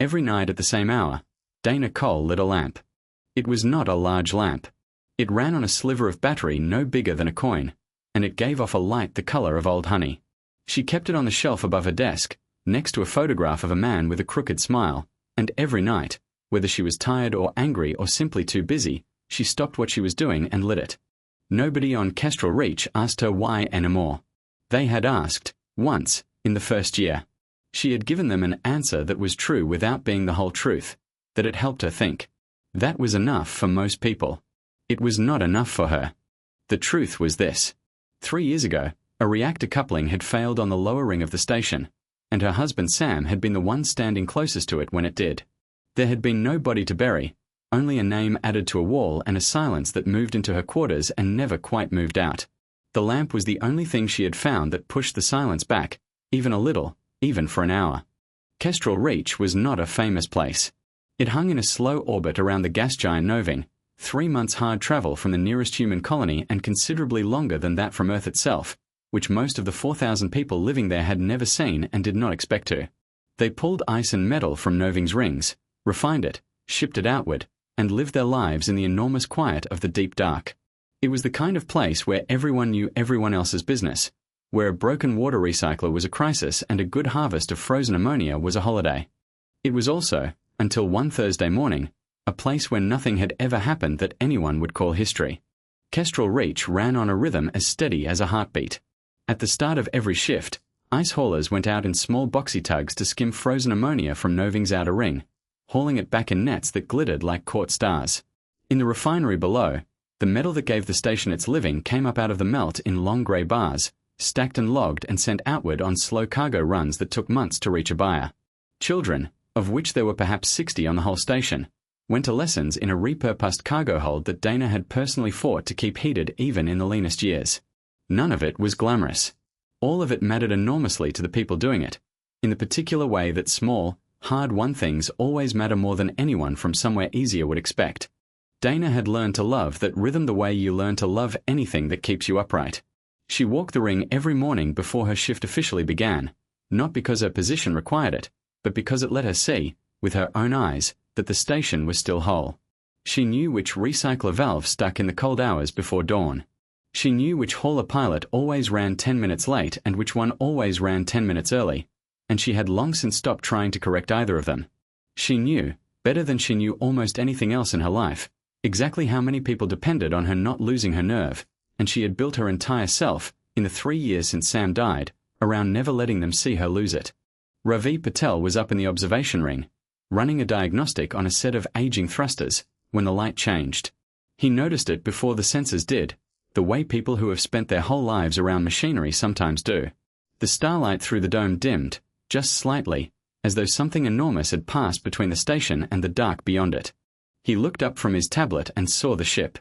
Every night at the same hour, Dana Cole lit a lamp. It was not a large lamp. It ran on a sliver of battery no bigger than a coin, and it gave off a light the color of old honey. She kept it on the shelf above her desk, next to a photograph of a man with a crooked smile, and every night, whether she was tired or angry or simply too busy, she stopped what she was doing and lit it. Nobody on Kestrel Reach asked her why anymore. They had asked, once, in the first year. She had given them an answer that was true without being the whole truth, that it helped her think. That was enough for most people. It was not enough for her. The truth was this. 3 years ago, a reactor coupling had failed on the lower ring of the station, and her husband Sam had been the one standing closest to it when it did. There had been no body to bury, only a name added to a wall and a silence that moved into her quarters and never quite moved out. The lamp was the only thing she had found that pushed the silence back, even a little, even for an hour. Kestrel Reach was not a famous place. It hung in a slow orbit around the gas giant Noving, 3 months hard travel from the nearest human colony and considerably longer than that from Earth itself, which most of the 4,000 people living there had never seen and did not expect to. They pulled ice and metal from Noving's rings, refined it, shipped it outward, and lived their lives in the enormous quiet of the deep dark. It was the kind of place where everyone knew everyone else's business, where a broken water recycler was a crisis and a good harvest of frozen ammonia was a holiday. It was also, until one Thursday morning, a place where nothing had ever happened that anyone would call history. Kestrel Reach ran on a rhythm as steady as a heartbeat. At the start of every shift, ice haulers went out in small boxy tugs to skim frozen ammonia from Noving's outer ring, hauling it back in nets that glittered like caught stars. In the refinery below, the metal that gave the station its living came up out of the melt in long grey bars, stacked and logged and sent outward on slow cargo runs that took months to reach a buyer. Children, of which there were perhaps 60 on the whole station, went to lessons in a repurposed cargo hold that Dana had personally fought to keep heated even in the leanest years. None of it was glamorous. All of it mattered enormously to the people doing it, in the particular way that small, hard-won things always matter more than anyone from somewhere easier would expect. Dana had learned to love that rhythm the way you learn to love anything that keeps you upright. She walked the ring every morning before her shift officially began, not because her position required it, but because it let her see, with her own eyes, that the station was still whole. She knew which recycler valve stuck in the cold hours before dawn. She knew which hauler pilot always ran 10 minutes late and which one always ran 10 minutes early, and she had long since stopped trying to correct either of them. She knew, better than she knew almost anything else in her life, exactly how many people depended on her not losing her nerve, and she had built her entire self, in the 3 years since Sam died, around never letting them see her lose it. Ravi Patel was up in the observation ring, running a diagnostic on a set of aging thrusters, when the light changed. He noticed it before the sensors did, the way people who have spent their whole lives around machinery sometimes do. The starlight through the dome dimmed, just slightly, as though something enormous had passed between the station and the dark beyond it. He looked up from his tablet and saw the ship.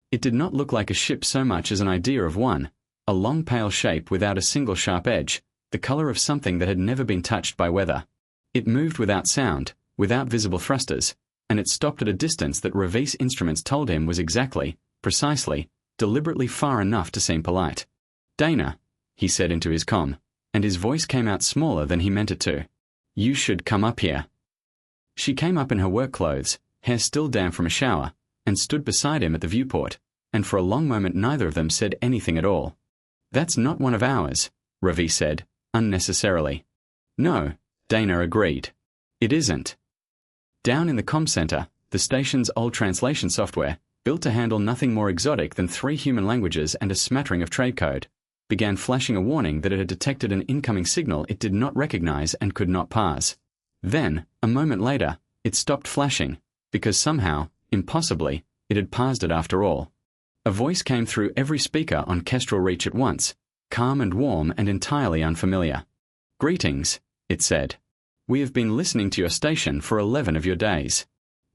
It did not look like a ship so much as an idea of one, a long pale shape without a single sharp edge, the color of something that had never been touched by weather. It moved without sound, without visible thrusters, and it stopped at a distance that Ravi's instruments told him was exactly, precisely, deliberately far enough to seem polite. "Dana," he said into his comm, and his voice came out smaller than he meant it to. "You should come up here." She came up in her work clothes, hair still damp from a shower, and stood beside him at the viewport, and for a long moment neither of them said anything at all. "That's not one of ours," Ravi said, unnecessarily. "No," Dana agreed. "It isn't." Down in the comm center, the station's old translation software, built to handle nothing more exotic than 3 human languages and a smattering of trade code, began flashing a warning that it had detected an incoming signal it did not recognize and could not parse. Then, a moment later, it stopped flashing, because somehow, impossibly, it had parsed it after all. A voice came through every speaker on Kestrel Reach at once, calm and warm and entirely unfamiliar. "Greetings," it said. "We have been listening to your station for 11 of your days.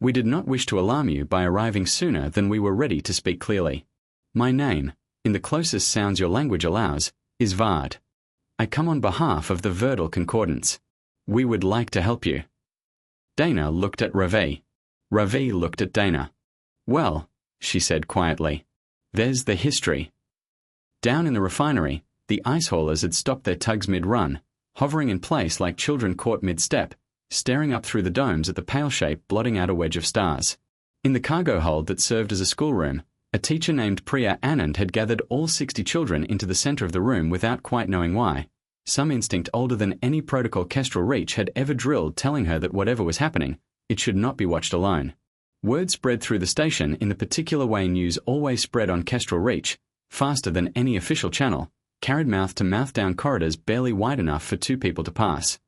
We did not wish to alarm you by arriving sooner than we were ready to speak clearly. My name, in the closest sounds your language allows, is Vard. I come on behalf of the Verdal Concordance. We would like to help you." Dana looked at Ravi. Ravi looked at Dana. "Well," she said quietly, "there's the history." Down in the refinery, the ice haulers had stopped their tugs mid-run, hovering in place like children caught mid-step, staring up through the domes at the pale shape blotting out a wedge of stars. In the cargo hold that served as a schoolroom, a teacher named Priya Anand had gathered all 60 children into the center of the room without quite knowing why. Some instinct older than any protocol Kestrel Reach had ever drilled telling her that whatever was happening, it should not be watched alone. Word spread through the station in the particular way news always spread on Kestrel Reach, faster than any official channel, carried mouth to mouth down corridors barely wide enough for 2 people to pass.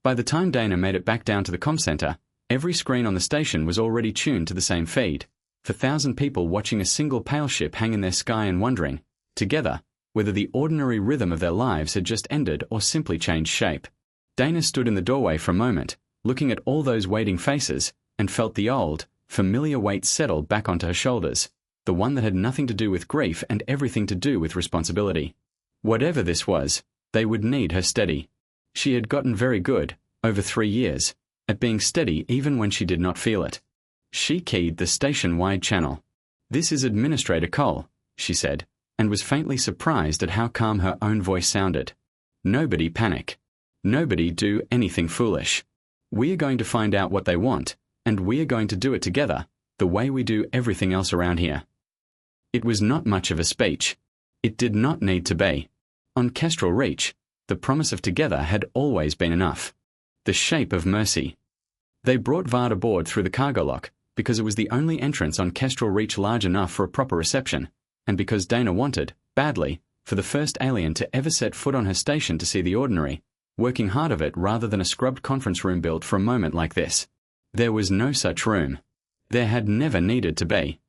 By the time Dana made it back down to the comm center, every screen on the station was already tuned to the same feed, for 1,000 people watching a single pale ship hang in their sky and wondering, together, whether the ordinary rhythm of their lives had just ended or simply changed shape. Dana stood in the doorway for a moment, looking at all those waiting faces, and felt the old, familiar weight settle back onto her shoulders, the one that had nothing to do with grief and everything to do with responsibility. Whatever this was, they would need her steady. She had gotten very good, over 3 years, at being steady even when she did not feel it. She keyed the station-wide channel. "This is Administrator Cole," she said, and was faintly surprised at how calm her own voice sounded. "Nobody panic. Nobody do anything foolish. We are going to find out what they want, and we are going to do it together, the way we do everything else around here." It was not much of a speech. It did not need to be. On Kestrel Reach, the promise of together had always been enough. The shape of mercy. They brought Vard aboard through the cargo lock because it was the only entrance on Kestrel Reach large enough for a proper reception, and because Dana wanted, badly, for the first alien to ever set foot on her station to see the ordinary, working hard of it rather than a scrubbed conference room built for a moment like this. There was no such room. There had never needed to be.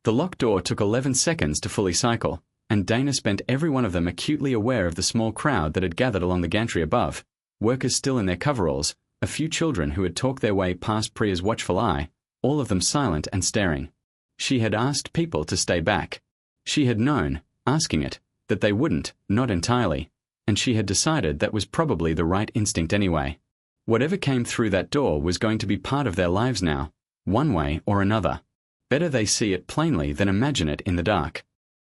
The locked door took 11 seconds to fully cycle, and Dana spent every one of them acutely aware of the small crowd that had gathered along the gantry above, workers still in their coveralls, a few children who had talked their way past Priya's watchful eye, all of them silent and staring. She had asked people to stay back. She had known, asking it, that they wouldn't, not entirely, and she had decided that was probably the right instinct anyway. Whatever came through that door was going to be part of their lives now, one way or another. Better they see it plainly than imagine it in the dark.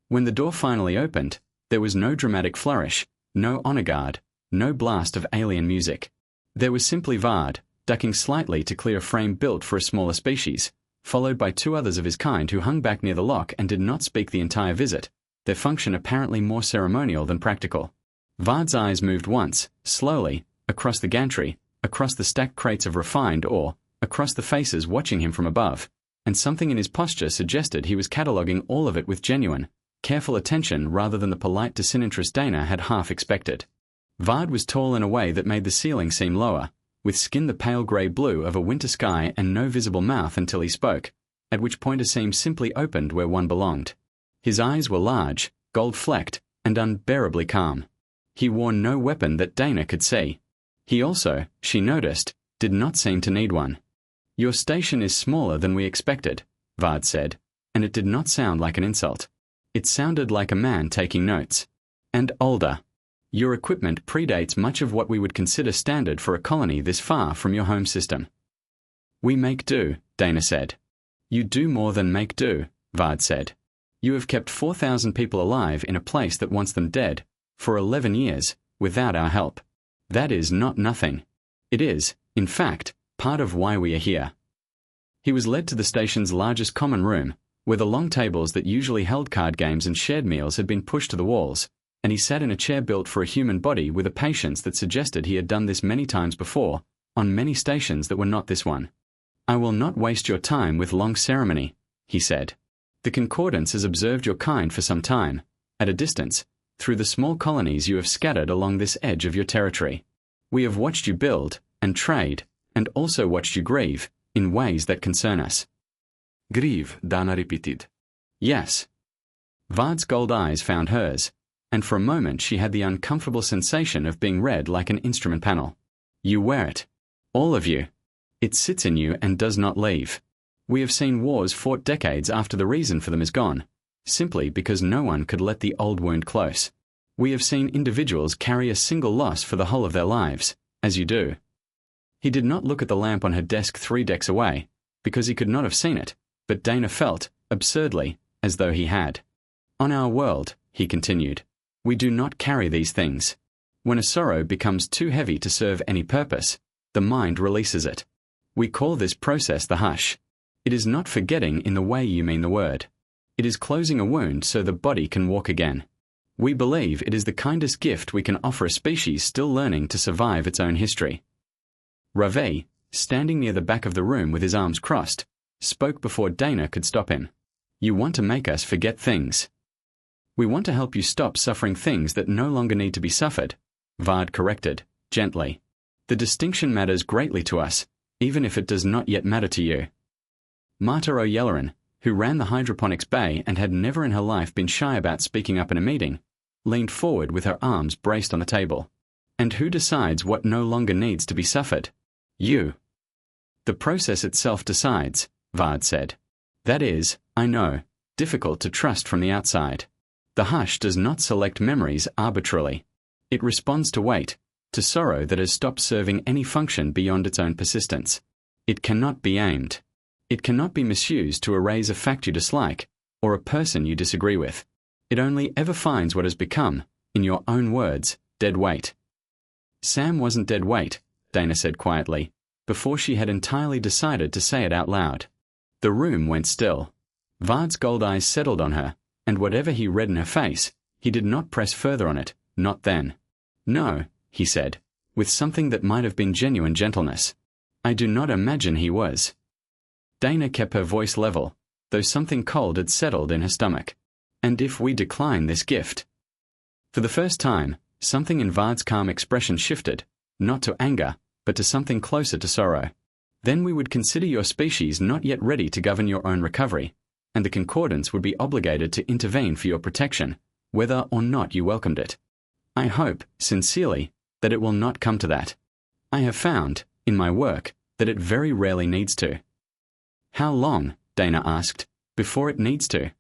When the door finally opened, there was no dramatic flourish, no honor guard, no blast of alien music. There was simply Vard, ducking slightly to clear a frame built for a smaller species, followed by 2 others of his kind who hung back near the lock and did not speak the entire visit, their function apparently more ceremonial than practical. Vard's eyes moved once, slowly, across the gantry, across the stacked crates of refined ore, across the faces watching him from above, and something in his posture suggested he was cataloguing all of it with genuine, careful attention rather than the polite disinterest Dana had half expected. Vard was tall in a way that made the ceiling seem lower, with skin the pale grey blue of a winter sky and no visible mouth until he spoke, at which point a seam simply opened where one belonged. His eyes were large, gold-flecked, and unbearably calm. He wore no weapon that Dana could see. He also, she noticed, did not seem to need one. "Your station is smaller than we expected," Vard said, and it did not sound like an insult. It sounded like a man taking notes. "And older. Your equipment predates much of what we would consider standard for a colony this far from your home system." "We make do," Dana said. "You do more than make do," Vard said. "You have kept 4,000 people alive in a place that wants them dead, for 11 years, without our help. That is not nothing. It is, in fact, part of why we are here." He was led to the station's largest common room, where the long tables that usually held card games and shared meals had been pushed to the walls, and he sat in a chair built for a human body with a patience that suggested he had done this many times before, on many stations that were not this one. "I will not waste your time with long ceremony," he said. "The Concordance has observed your kind for some time, at a distance, through the small colonies you have scattered along this edge of your territory. We have watched you build, and trade, and also watched you grieve, in ways that concern us." "Grieve," Dana repeated. "Yes." Vard's gold eyes found hers, and for a moment she had the uncomfortable sensation of being read like an instrument panel. "You wear it. All of you. It sits in you and does not leave. We have seen wars fought decades after the reason for them is gone, simply because no one could let the old wound close. We have seen individuals carry a single loss for the whole of their lives, as you do." He did not look at the lamp on her desk 3 decks away, because he could not have seen it, but Dana felt, absurdly, as though he had. "On our world," he continued, "we do not carry these things. When a sorrow becomes too heavy to serve any purpose, The mind releases it. We call this process the hush. It is not forgetting in the way you mean the word. It is closing a wound so the body can walk again. We believe it is the kindest gift we can offer a species still learning to survive its own history. Ravi, standing near the back of the room with his arms crossed, spoke before Dana could stop him. You want to make us forget things. We want to help you stop suffering things that no longer need to be suffered, Vard corrected, gently. The distinction matters greatly to us, even if it does not yet matter to you. Marta O'Yelleran, who ran the hydroponics bay and had never in her life been shy about speaking up in a meeting, leaned forward with her arms braced on the table. And who decides what no longer needs to be suffered? You. The process itself decides, Vard said. That is, I know, difficult to trust from the outside. The hush does not select memories arbitrarily. It responds to weight, to sorrow that has stopped serving any function beyond its own persistence. It cannot be aimed. It cannot be misused to erase a fact you dislike, or a person you disagree with. It only ever finds what has become, in your own words, dead weight. Sam wasn't dead weight, Dana said quietly, before she had entirely decided to say it out loud. The room went still. Vard's gold eyes settled on her, and whatever he read in her face, he did not press further on it, not then. No, he said, with something that might have been genuine gentleness. I do not imagine he was. Dana kept her voice level, though something cold had settled in her stomach. And if we decline this gift? For the first time, something in Vard's calm expression shifted, not to anger, but to something closer to sorrow. Then we would consider your species not yet ready to govern your own recovery, and the Concordance would be obligated to intervene for your protection, whether or not you welcomed it. I hope, sincerely, that it will not come to that. I have found, in my work, that it very rarely needs to. How long, Dana asked, before it needs to?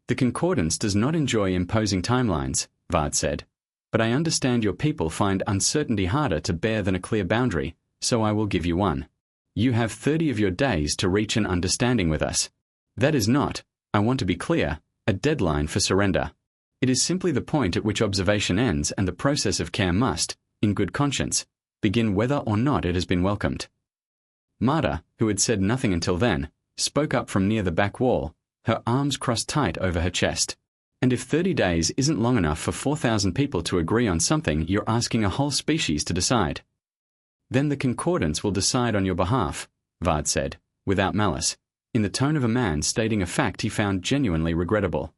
The Concordance does not enjoy imposing timelines, Vard said, but I understand your people find uncertainty harder to bear than a clear boundary, so I will give you one. You have 30 of your days to reach an understanding with us. That is not, I want to be clear, a deadline for surrender. It is simply the point at which observation ends and the process of care must, in good conscience, begin whether or not it has been welcomed. Marta, who had said nothing until then, spoke up from near the back wall, her arms crossed tight over her chest. And if 30 days isn't long enough for 4,000 people to agree on something you're asking a whole species to decide, then the Concordance will decide on your behalf, Vard said, without malice, in the tone of a man stating a fact he found genuinely regrettable.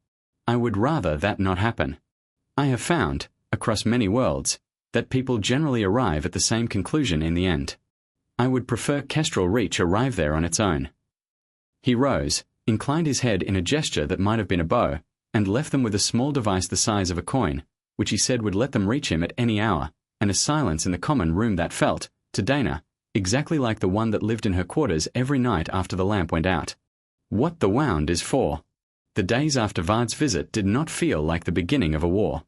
I would rather that not happen. I have found, across many worlds, that people generally arrive at the same conclusion in the end. I would prefer Kestrel Reach arrive there on its own. He rose, inclined his head in a gesture that might have been a bow, and left them with a small device the size of a coin, which he said would let them reach him at any hour, and a silence in the common room that felt, to Dana, exactly like the one that lived in her quarters every night after the lamp went out. What the wound is for. The days after Vard's visit did not feel like the beginning of a war.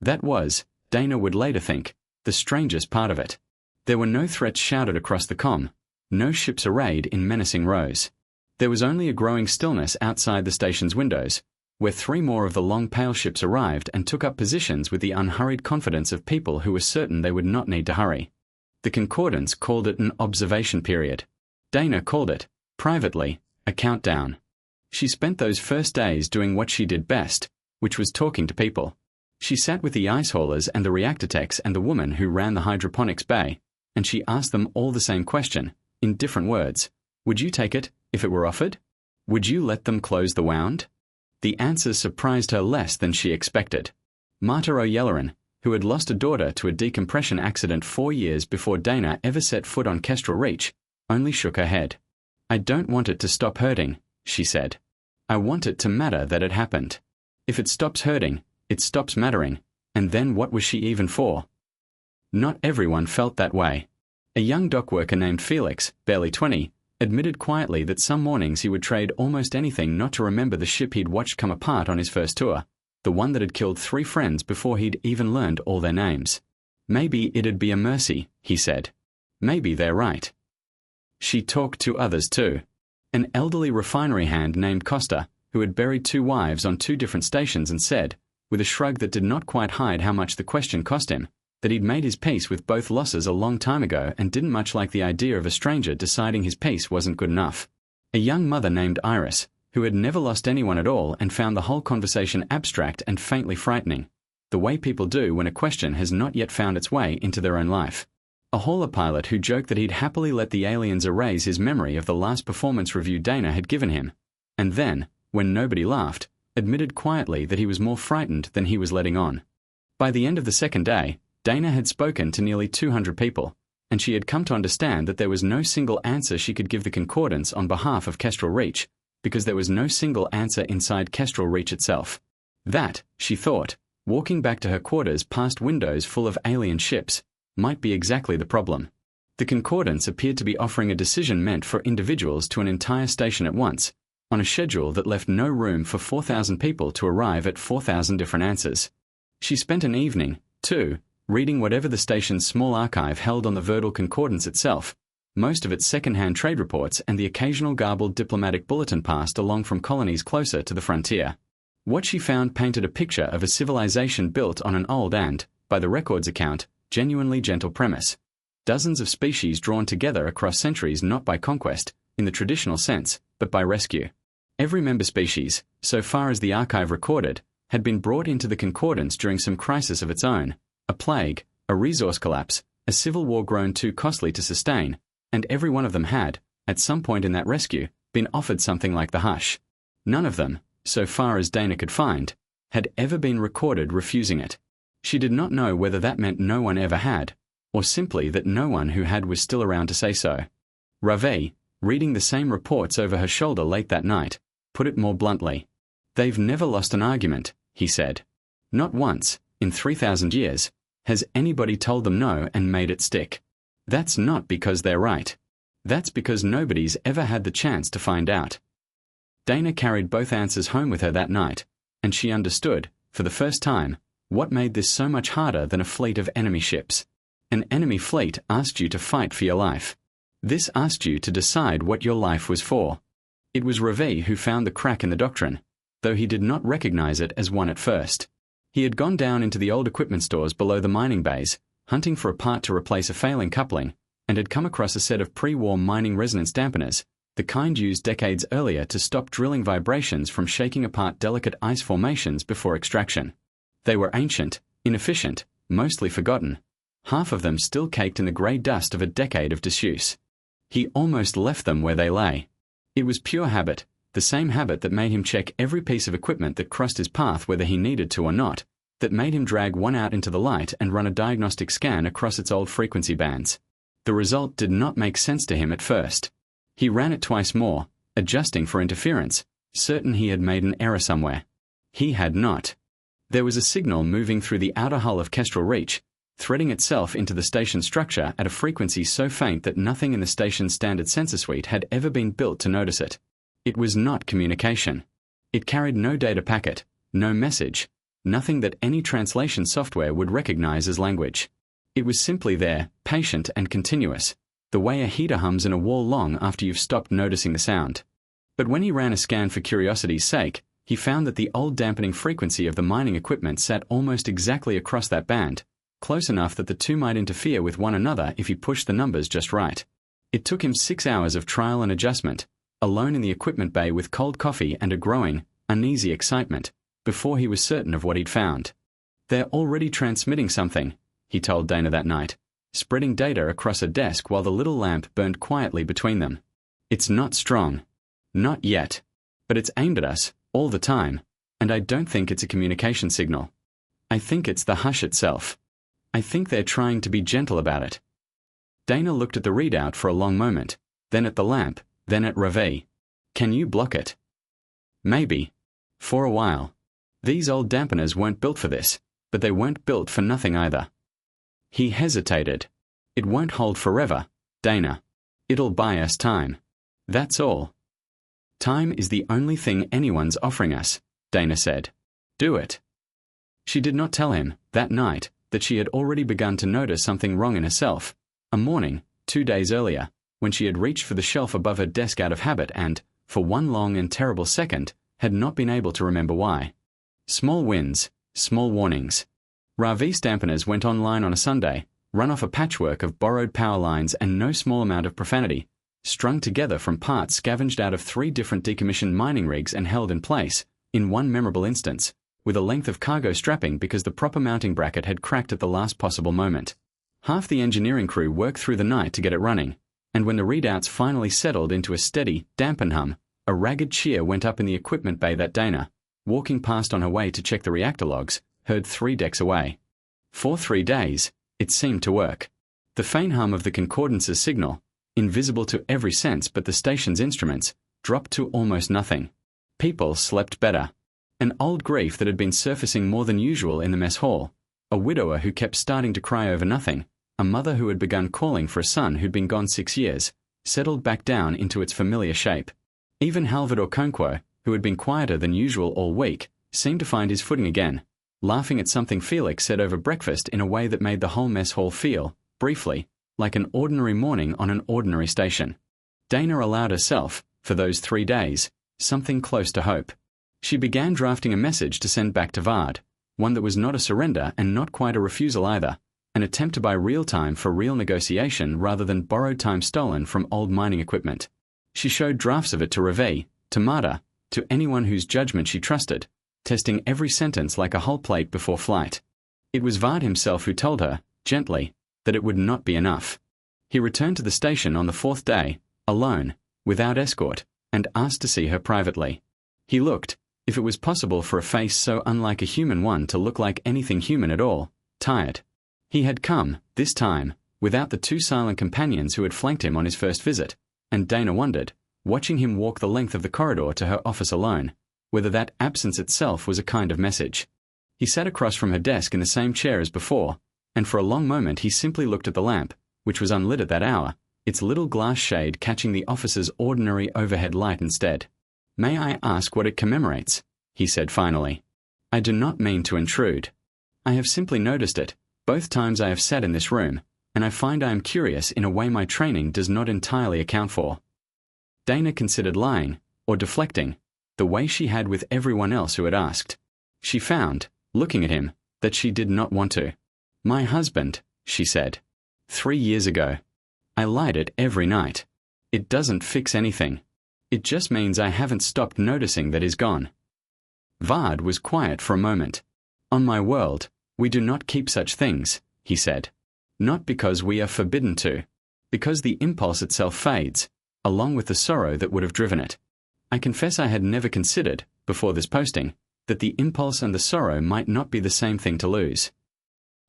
That was, Dana would later think, the strangest part of it. There were no threats shouted across the comm, no ships arrayed in menacing rows. There was only a growing stillness outside the station's windows, where 3 more of the long pale ships arrived and took up positions with the unhurried confidence of people who were certain they would not need to hurry. The Concordance called it an observation period. Dana called it, privately, a countdown. She spent those first days doing what she did best, which was talking to people. She sat with the ice haulers and the reactor techs and the woman who ran the hydroponics bay, and she asked them all the same question, in different words. Would you take it, if it were offered? Would you let them close the wound? The answers surprised her less than she expected. Marta O'Yelleran, who had lost a daughter to a decompression accident 4 years before Dana ever set foot on Kestrel Reach, only shook her head. I don't want it to stop hurting, she said. I want it to matter that it happened. If it stops hurting, it stops mattering, and then what was she even for? Not everyone felt that way. A young dock worker named Felix, barely 20, admitted quietly that some mornings he would trade almost anything not to remember the ship he'd watched come apart on his first tour, the one that had killed 3 friends before he'd even learned all their names. Maybe it'd be a mercy, he said. Maybe they're right. She talked to others too. An elderly refinery hand named Costa, who had buried 2 wives on 2 different stations and said, with a shrug that did not quite hide how much the question cost him, that he'd made his peace with both losses a long time ago and didn't much like the idea of a stranger deciding his peace wasn't good enough. A young mother named Iris, who had never lost anyone at all and found the whole conversation abstract and faintly frightening, the way people do when a question has not yet found its way into their own life. A hauler pilot who joked that he'd happily let the aliens erase his memory of the last performance review Dana had given him, and then, when nobody laughed, admitted quietly that he was more frightened than he was letting on. By the end of the second day, Dana had spoken to nearly 200 people, and she had come to understand that there was no single answer she could give the Concordance on behalf of Kestrel Reach, because there was no single answer inside Kestrel Reach itself. That, she thought, walking back to her quarters past windows full of alien ships, might be exactly the problem. The Concordance appeared to be offering a decision meant for individuals to an entire station at once, on a schedule that left no room for 4,000 people to arrive at 4,000 different answers. She spent an evening, too, reading whatever the station's small archive held on the Verdal Concordance itself, most of its second-hand trade reports and the occasional garbled diplomatic bulletin passed along from colonies closer to the frontier. What she found painted a picture of a civilization built on an old and, by the record's account, genuinely gentle premise. Dozens of species drawn together across centuries not by conquest, in the traditional sense, but by rescue. Every member species, so far as the archive recorded, had been brought into the Concordance during some crisis of its own, a plague, a resource collapse, a civil war grown too costly to sustain, and every one of them had, at some point in that rescue, been offered something like the hush. None of them, so far as Dana could find, had ever been recorded refusing it. She did not know whether that meant no one ever had, or simply that no one who had was still around to say so. Ravi, reading the same reports over her shoulder late that night, put it more bluntly. "They've never lost an argument," he said. "Not once, in 3,000 years, has anybody told them no and made it stick. That's not because they're right. That's because nobody's ever had the chance to find out." Dana carried both answers home with her that night, and she understood, for the first time, what made this so much harder than a fleet of enemy ships. An enemy fleet asked you to fight for your life. This asked you to decide what your life was for. It was Ravi who found the crack in the doctrine, though he did not recognize it as one at first. He had gone down into the old equipment stores below the mining bays, hunting for a part to replace a failing coupling, and had come across a set of pre-war mining resonance dampeners, the kind used decades earlier to stop drilling vibrations from shaking apart delicate ice formations before extraction. They were ancient, inefficient, mostly forgotten, half of them still caked in the grey dust of a decade of disuse. He almost left them where they lay. It was pure habit, the same habit that made him check every piece of equipment that crossed his path whether he needed to or not, that made him drag one out into the light and run a diagnostic scan across its old frequency bands. The result did not make sense to him at first. He ran it twice more, adjusting for interference, certain he had made an error somewhere. He had not. There was a signal moving through the outer hull of Kestrel Reach, threading itself into the station structure at a frequency so faint that nothing in the station's standard sensor suite had ever been built to notice it. It was not communication. It carried no data packet, no message, nothing that any translation software would recognize as language. It was simply there, patient and continuous, the way a heater hums in a wall long after you've stopped noticing the sound. But when he ran a scan for curiosity's sake, he found that the old dampening frequency of the mining equipment sat almost exactly across that band, close enough that the two might interfere with one another if he pushed the numbers just right. It took him 6 hours of trial and adjustment, alone in the equipment bay with cold coffee and a growing, uneasy excitement, before he was certain of what he'd found. "They're already transmitting something," he told Dana that night, spreading data across a desk while the little lamp burned quietly between them. "It's not strong. Not yet. But it's aimed at us, all the time, and I don't think it's a communication signal. I think it's the hush itself. I think they're trying to be gentle about it." Dana looked at the readout for a long moment, then at the lamp, then at Ravi. "Can you block it?" "Maybe. For a while. These old dampeners weren't built for this, but they weren't built for nothing either." He hesitated. "It won't hold forever, Dana. It'll buy us time. That's all." "Time is the only thing anyone's offering us," Dana said. "Do it." She did not tell him, that night, that she had already begun to notice something wrong in herself, a morning, 2 days earlier, when she had reached for the shelf above her desk out of habit and, for one long and terrible second, had not been able to remember why. Small wins, small warnings. RV dampeners went online on a Sunday, run off a patchwork of borrowed power lines and no small amount of profanity, strung together from parts scavenged out of 3 different decommissioned mining rigs and held in place, in one memorable instance, with a length of cargo strapping because the proper mounting bracket had cracked at the last possible moment. Half the engineering crew worked through the night to get it running, and when the readouts finally settled into a steady, dampen hum, a ragged cheer went up in the equipment bay that Dana, walking past on her way to check the reactor logs, heard 3 decks away. For 3 days, it seemed to work. The faint hum of the Concordance's signal, invisible to every sense but the station's instruments, dropped to almost nothing. People slept better. An old grief that had been surfacing more than usual in the mess hall, a widower who kept starting to cry over nothing, a mother who had begun calling for a son who'd been gone 6 years, settled back down into its familiar shape. Even Verdal Concordance, who had been quieter than usual all week, seemed to find his footing again, laughing at something Felix said over breakfast in a way that made the whole mess hall feel, briefly, like an ordinary morning on an ordinary station. Dana allowed herself, for those 3 days, something close to hope. She began drafting a message to send back to Vard, one that was not a surrender and not quite a refusal either, an attempt to buy real time for real negotiation rather than borrowed time stolen from old mining equipment. She showed drafts of it to Ravi, to Marta, to anyone whose judgment she trusted, testing every sentence like a whole plate before flight. It was Vard himself who told her, gently, that it would not be enough. He returned to the station on the 4th day, alone, without escort, and asked to see her privately. He looked, if it was possible for a face so unlike a human one to look like anything human at all, tired. He had come, this time, without the 2 silent companions who had flanked him on his first visit, and Dana wondered, watching him walk the length of the corridor to her office alone, whether that absence itself was a kind of message. He sat across from her desk in the same chair as before, and for a long moment he simply looked at the lamp, which was unlit at that hour, its little glass shade catching the office's ordinary overhead light instead. "May I ask what it commemorates?" he said finally. "I do not mean to intrude. I have simply noticed it, both times I have sat in this room, and I find I am curious in a way my training does not entirely account for." Dana considered lying, or deflecting, the way she had with everyone else who had asked. She found, looking at him, that she did not want to. "My husband," she said. 3 years ago. I light it every night. It doesn't fix anything. It just means I haven't stopped noticing that he's gone." Vard was quiet for a moment. "On my world, we do not keep such things," he said. "Not because we are forbidden to. Because the impulse itself fades, along with the sorrow that would have driven it. I confess I had never considered, before this posting, that the impulse and the sorrow might not be the same thing to lose."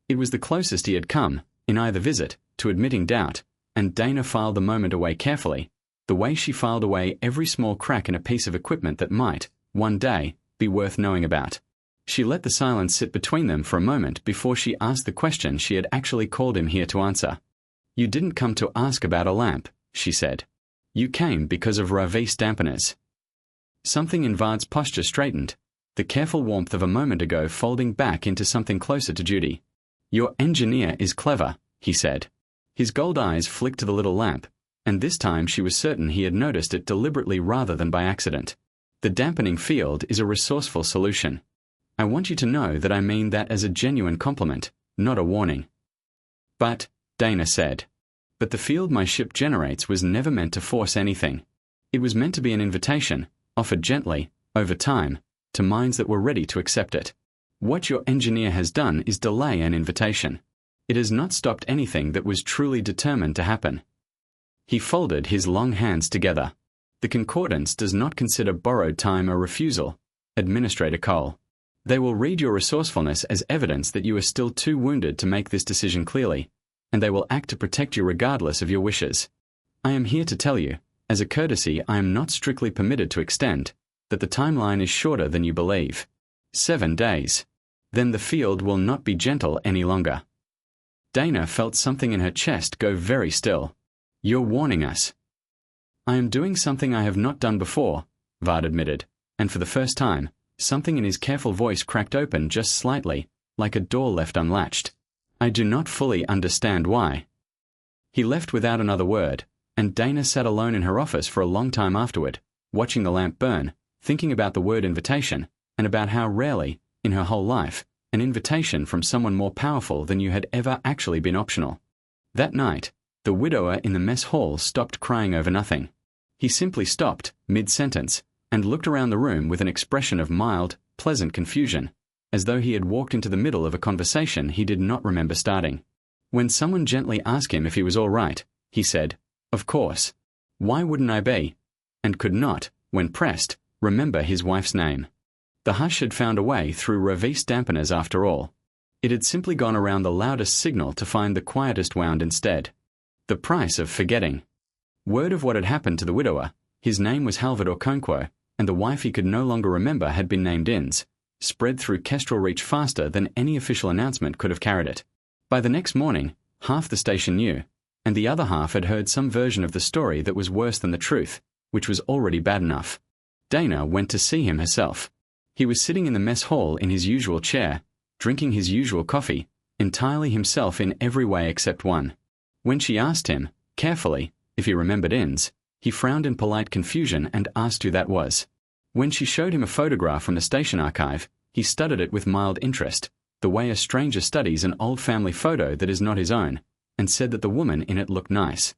It was the closest he had come, in either visit, to admitting doubt, and Dana filed the moment away carefully, the way she filed away every small crack in a piece of equipment that might, one day, be worth knowing about. She let the silence sit between them for a moment before she asked the question she had actually called him here to answer. "You didn't come to ask about a lamp," she said. "You came because of Ravi's dampeners." Something in Vard's posture straightened, the careful warmth of a moment ago folding back into something closer to duty. "Your engineer is clever," he said. His gold eyes flicked to the little lamp, and this time she was certain he had noticed it deliberately rather than by accident. "The dampening field is a resourceful solution. I want you to know that I mean that as a genuine compliment, not a warning." "But," Dana said, "but the field my ship generates was never meant to force anything. It was meant to be an invitation, offered gently, over time, to minds that were ready to accept it. What your engineer has done is delay an invitation. It has not stopped anything that was truly determined to happen." He folded his long hands together. "The Concordance does not consider borrowed time a refusal, Administrator Cole. They will read your resourcefulness as evidence that you are still too wounded to make this decision clearly, and they will act to protect you regardless of your wishes. I am here to tell you, as a courtesy I am not strictly permitted to extend, that the timeline is shorter than you believe. 7 days. Then the field will not be gentle any longer." Dana felt something in her chest go very still. "You're warning us." "I am doing something I have not done before," Vard admitted, and for the first time, something in his careful voice cracked open just slightly, like a door left unlatched. "I do not fully understand why." He left without another word, and Dana sat alone in her office for a long time afterward, watching the lamp burn, thinking about the word invitation, and about how rarely, in her whole life, an invitation from someone more powerful than you had ever actually been optional. That night, the widower in the mess hall stopped crying over nothing. He simply stopped, mid-sentence, and looked around the room with an expression of mild, pleasant confusion, as though he had walked into the middle of a conversation he did not remember starting. When someone gently asked him if he was all right, he said, "Of course. Why wouldn't I be?" and could not, when pressed, remember his wife's name. The hush had found a way through Ravis dampeners after all. It had simply gone around the loudest signal to find the quietest wound instead. The price of forgetting. Word of what had happened to the widower, his name was Halvard Okonkwo, and the wife he could no longer remember had been named Inns, spread through Kestrel Reach faster than any official announcement could have carried it. By the next morning, half the station knew, and the other half had heard some version of the story that was worse than the truth, which was already bad enough. Dana went to see him herself. He was sitting in the mess hall in his usual chair, drinking his usual coffee, entirely himself in every way except one. When she asked him, carefully, if he remembered Inns, he frowned in polite confusion and asked who that was. When she showed him a photograph from the station archive, he studied it with mild interest, the way a stranger studies an old family photo that is not his own, and said that the woman in it looked nice.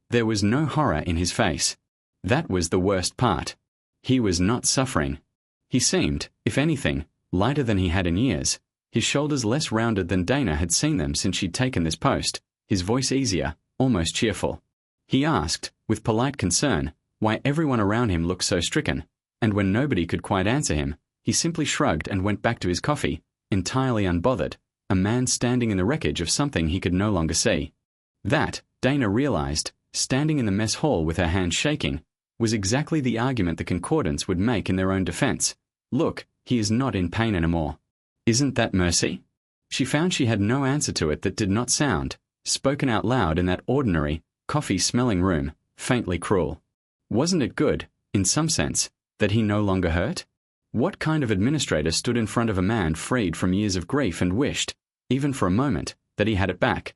There was no horror in his face. That was the worst part. He was not suffering. He seemed, if anything, lighter than he had in years, his shoulders less rounded than Dana had seen them since she'd taken this post, his voice easier, almost cheerful. He asked, with polite concern, why everyone around him looked so stricken, and when nobody could quite answer him, he simply shrugged and went back to his coffee, entirely unbothered, a man standing in the wreckage of something he could no longer see. That, Dana realized, standing in the mess hall with her hands shaking, was exactly the argument the Concordance would make in their own defense. Look, he is not in pain anymore. Isn't that mercy? She found she had no answer to it that did not sound, spoken out loud in that ordinary, coffee-smelling room, faintly cruel. Wasn't it good, in some sense, that he no longer hurt? What kind of administrator stood in front of a man freed from years of grief and wished, even for a moment, that he had it back?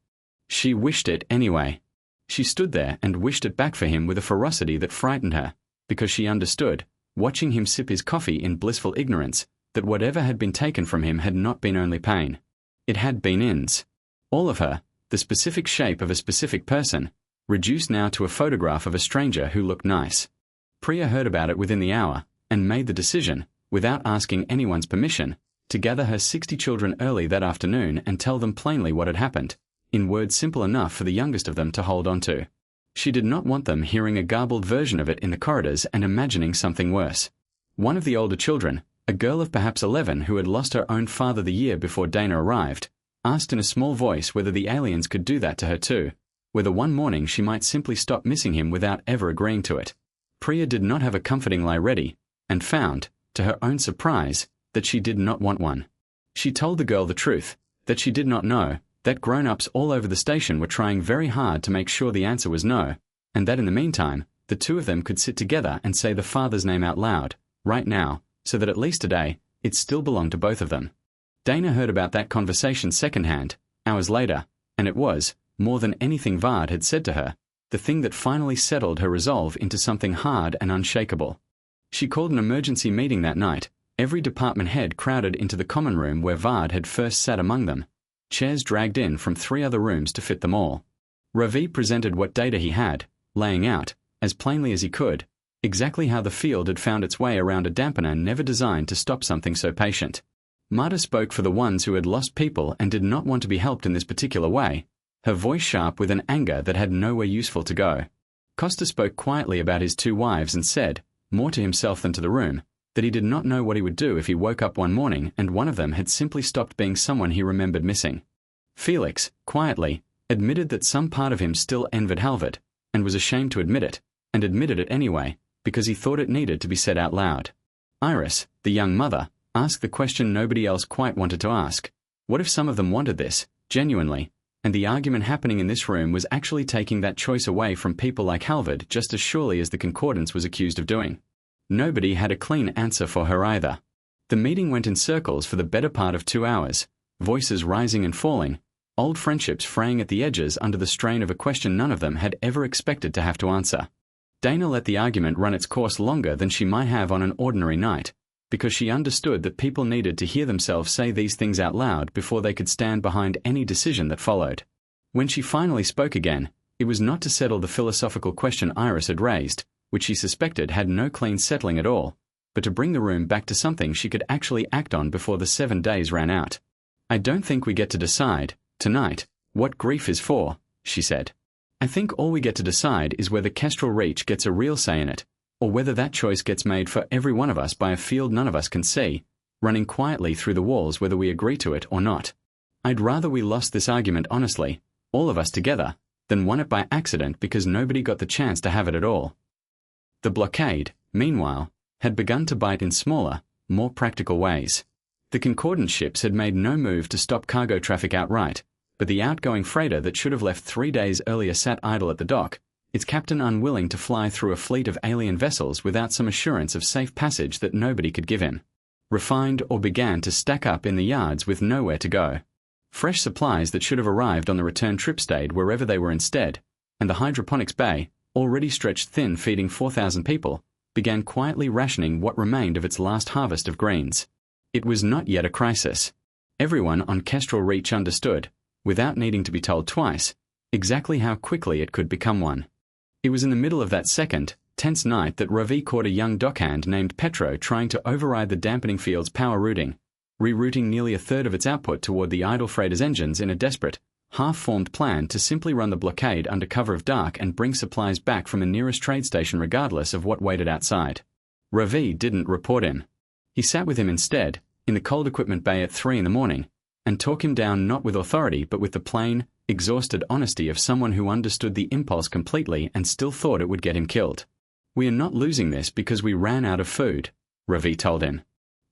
She wished it anyway. She stood there and wished it back for him with a ferocity that frightened her, because she understood, watching him sip his coffee in blissful ignorance, that whatever had been taken from him had not been only pain. It had been Inns. All of her, the specific shape of a specific person, reduced now to a photograph of a stranger who looked nice. Priya heard about it within the hour, and made the decision, without asking anyone's permission, to gather her 60 children early that afternoon and tell them plainly what had happened, in words simple enough for the youngest of them to hold on to. She did not want them hearing a garbled version of it in the corridors and imagining something worse. One of the older children, a girl of perhaps 11 who had lost her own father the year before Dana arrived, asked in a small voice whether the aliens could do that to her too, whether one morning she might simply stop missing him without ever agreeing to it. Priya did not have a comforting lie ready, and found, to her own surprise, that she did not want one. She told the girl the truth, that she did not know, that grown-ups all over the station were trying very hard to make sure the answer was no, and that in the meantime, the two of them could sit together and say the father's name out loud, right now, so that at least today, it still belonged to both of them. Dana heard about that conversation secondhand, hours later, and it was, more than anything Vard had said to her, the thing that finally settled her resolve into something hard and unshakable. She called an emergency meeting that night, every department head crowded into the common room where Vard had first sat among them, chairs dragged in from 3 other rooms to fit them all. Ravi presented what data he had, laying out, as plainly as he could, exactly how the field had found its way around a dampener never designed to stop something so patient. Marta spoke for the ones who had lost people and did not want to be helped in this particular way, her voice sharp with an anger that had nowhere useful to go. Costa spoke quietly about his 2 wives and said, more to himself than to the room, that he did not know what he would do if he woke up one morning and one of them had simply stopped being someone he remembered missing. Felix, quietly, admitted that some part of him still envied Halvard, and was ashamed to admit it, and admitted it anyway, because he thought it needed to be said out loud. Iris, the young mother, asked the question nobody else quite wanted to ask. What if some of them wanted this, genuinely, and the argument happening in this room was actually taking that choice away from people like Halvard just as surely as the Concordance was accused of doing? Nobody had a clean answer for her either. The meeting went in circles for the better part of 2 hours, voices rising and falling, old friendships fraying at the edges under the strain of a question none of them had ever expected to have to answer. Dana let the argument run its course longer than she might have on an ordinary night, because she understood that people needed to hear themselves say these things out loud before they could stand behind any decision that followed. When she finally spoke again, it was not to settle the philosophical question Iris had raised, which she suspected had no clean settling at all, but to bring the room back to something she could actually act on before the 7 days ran out. "I don't think we get to decide, tonight, what grief is for," she said. "I think all we get to decide is whether Kestrel Reach gets a real say in it, or whether that choice gets made for every one of us by a field none of us can see, running quietly through the walls whether we agree to it or not. I'd rather we lost this argument honestly, all of us together, than won it by accident because nobody got the chance to have it at all." The blockade, meanwhile, had begun to bite in smaller, more practical ways. The Concordance ships had made no move to stop cargo traffic outright, but the outgoing freighter that should have left 3 days earlier sat idle at the dock, its captain unwilling to fly through a fleet of alien vessels without some assurance of safe passage that nobody could give him. Refined or began to stack up in the yards with nowhere to go. Fresh supplies that should have arrived on the return trip stayed wherever they were instead, and the hydroponics bay, already stretched thin feeding 4,000 people, began quietly rationing what remained of its last harvest of greens. It was not yet a crisis. Everyone on Kestrel Reach understood, without needing to be told twice, exactly how quickly it could become one. It was in the middle of that second, tense night that Ravi caught a young dockhand named Petro trying to override the dampening field's power routing, rerouting nearly a third of its output toward the idle freighter's engines in a desperate, half-formed plan to simply run the blockade under cover of dark and bring supplies back from the nearest trade station regardless of what waited outside. Ravi didn't report him. He sat with him instead, in the cold equipment bay at 3 in the morning, and talked him down not with authority but with the plain, exhausted honesty of someone who understood the impulse completely and still thought it would get him killed. "We are not losing this because we ran out of food," Ravi told him.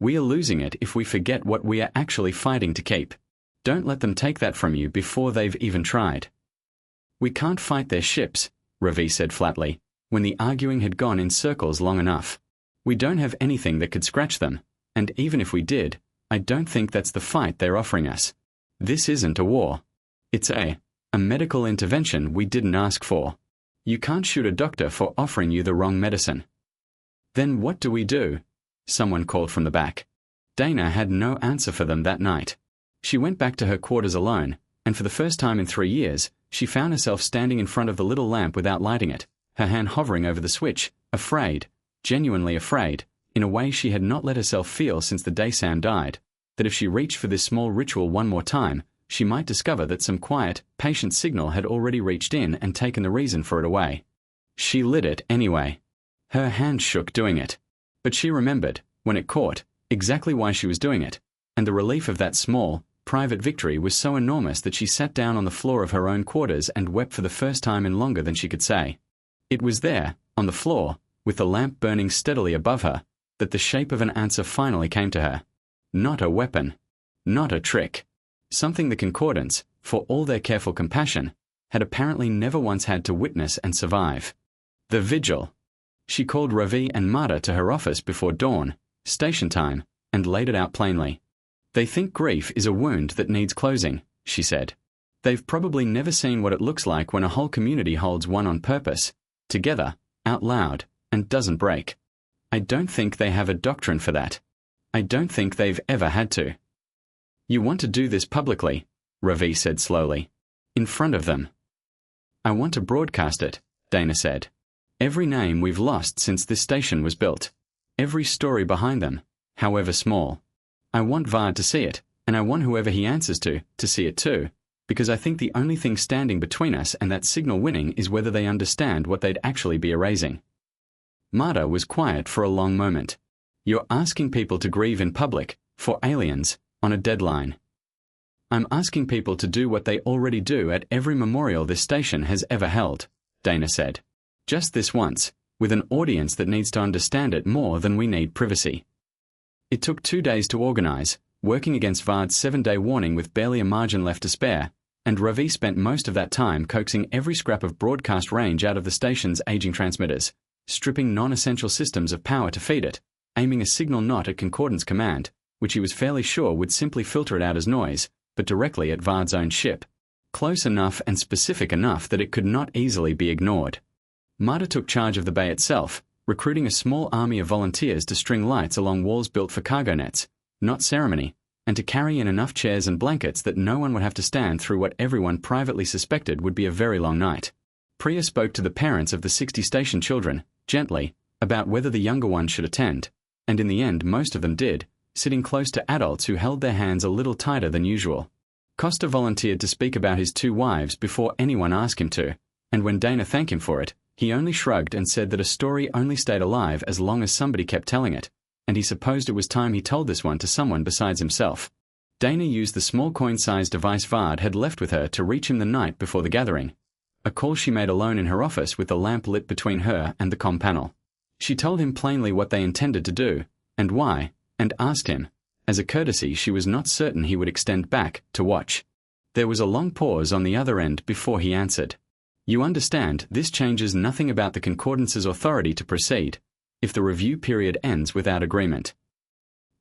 "We are losing it if we forget what we are actually fighting to keep. Don't let them take that from you before they've even tried." "We can't fight their ships," Ravi said flatly, when the arguing had gone in circles long enough. "We don't have anything that could scratch them, and even if we did, I don't think that's the fight they're offering us. This isn't a war. It's a medical intervention we didn't ask for. You can't shoot a doctor for offering you the wrong medicine." "Then what do we do?" someone called from the back. Dana had no answer for them that night. She went back to her quarters alone, and for the first time in 3 years, she found herself standing in front of the little lamp without lighting it, her hand hovering over the switch, afraid, genuinely afraid, in a way she had not let herself feel since the day Sam died, that if she reached for this small ritual one more time, she might discover that some quiet, patient signal had already reached in and taken the reason for it away. She lit it anyway. Her hand shook doing it. But she remembered, when it caught, exactly why she was doing it, and the relief of that small, private victory was so enormous that she sat down on the floor of her own quarters and wept for the first time in longer than she could say. It was there, on the floor, with the lamp burning steadily above her, that the shape of an answer finally came to her. Not a weapon. Not a trick. Something the Concordance, for all their careful compassion, had apparently never once had to witness and survive. The vigil. She called Ravi and Marta to her office before dawn, station time, and laid it out plainly. "They think grief is a wound that needs closing," she said. "They've probably never seen what it looks like when a whole community holds one on purpose, together, out loud, and doesn't break. I don't think they have a doctrine for that. I don't think they've ever had to." "You want to do this publicly," Ravi said slowly. "In front of them." "I want to broadcast it," Dana said. "Every name we've lost since this station was built. Every story behind them, however small. I want Vard to see it, and I want whoever he answers to see it too, because I think the only thing standing between us and that signal winning is whether they understand what they'd actually be erasing." Marta was quiet for a long moment. "You're asking people to grieve in public, for aliens, on a deadline." "I'm asking people to do what they already do at every memorial this station has ever held," Dana said. "Just this once, with an audience that needs to understand it more than we need privacy." It took 2 days to organize, working against Vard's 7-day warning with barely a margin left to spare, and Ravi spent most of that time coaxing every scrap of broadcast range out of the station's aging transmitters, stripping non-essential systems of power to feed it, aiming a signal not at Concordance Command, which he was fairly sure would simply filter it out as noise, but directly at Vard's own ship, close enough and specific enough that it could not easily be ignored. Marta took charge of the bay itself, recruiting a small army of volunteers to string lights along walls built for cargo nets, not ceremony, and to carry in enough chairs and blankets that no one would have to stand through what everyone privately suspected would be a very long night. Priya spoke to the parents of the 60 station children, gently, about whether the younger ones should attend, and in the end most of them did, sitting close to adults who held their hands a little tighter than usual. Costa volunteered to speak about his 2 wives before anyone asked him to, and when Dana thanked him for it, he only shrugged and said that a story only stayed alive as long as somebody kept telling it, and he supposed it was time he told this one to someone besides himself. Dana used the small coin-sized device Vard had left with her to reach him the night before the gathering, a call she made alone in her office with the lamp lit between her and the comm panel. She told him plainly what they intended to do, and why, and asked him, as a courtesy she was not certain he would extend back, to watch. There was a long pause on the other end before he answered. You understand, this changes nothing about the Concordance's authority to proceed, if the review period ends without agreement.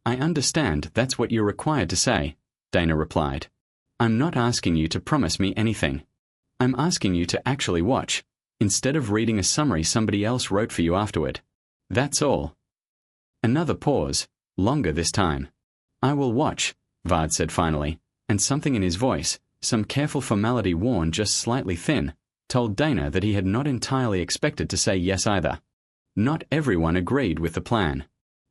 I understand that's what you're required to say, Dana replied. I'm not asking you to promise me anything. I'm asking you to actually watch, instead of reading a summary somebody else wrote for you afterward. That's all. Another pause, longer this time. I will watch, Vard said finally, and something in his voice, some careful formality worn just slightly thin, told Dana that he had not entirely expected to say yes either. Not everyone agreed with the plan.